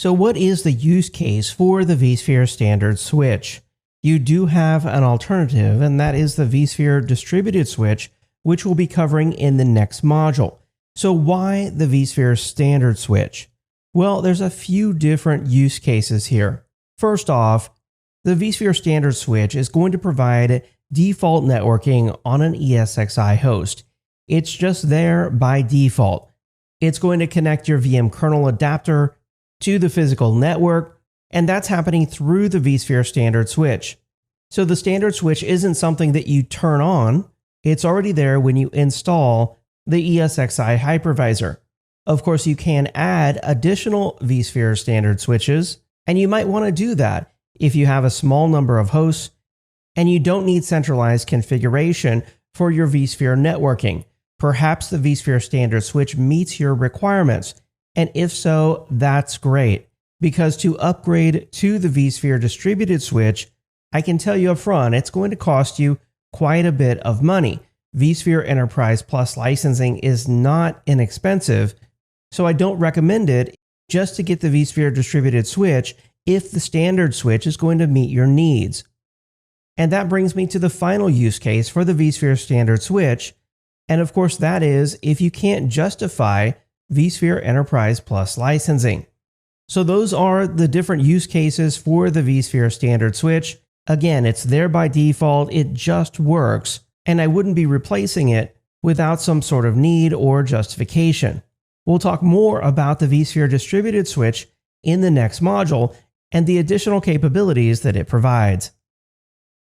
So what is the use case for the vSphere standard switch? You do have an alternative, and that is the vSphere distributed switch, which we'll be covering in the next module. So why the vSphere standard switch? Well, there's a few different use cases here. First off, the vSphere standard switch is going to provide default networking on an ESXi host. It's just there by default. It's going to connect your VM kernel adapter to the physical network, and that's happening through the vSphere standard switch. So the standard switch isn't something that you turn on. It's already there when you install the ESXi hypervisor. Of course, you can add additional vSphere standard switches, and you might want to do that if you have a small number of hosts and you don't need centralized configuration for your vSphere networking. Perhaps the vSphere standard switch meets your requirements, and if so, that's great, because to upgrade to the vSphere distributed switch, I can tell you up front, it's going to cost you quite a bit of money. vSphere Enterprise Plus licensing is not inexpensive, so I don't recommend it just to get the vSphere distributed switch if the standard switch is going to meet your needs. And that brings me to the final use case for the vSphere standard switch, and of course that is if you can't justify vSphere Enterprise Plus licensing. So those are the different use cases for the vSphere standard switch. Again, it's there by default, it just works, and I wouldn't be replacing it without some sort of need or justification. We'll talk more about the vSphere distributed switch in the next module and the additional capabilities that it provides.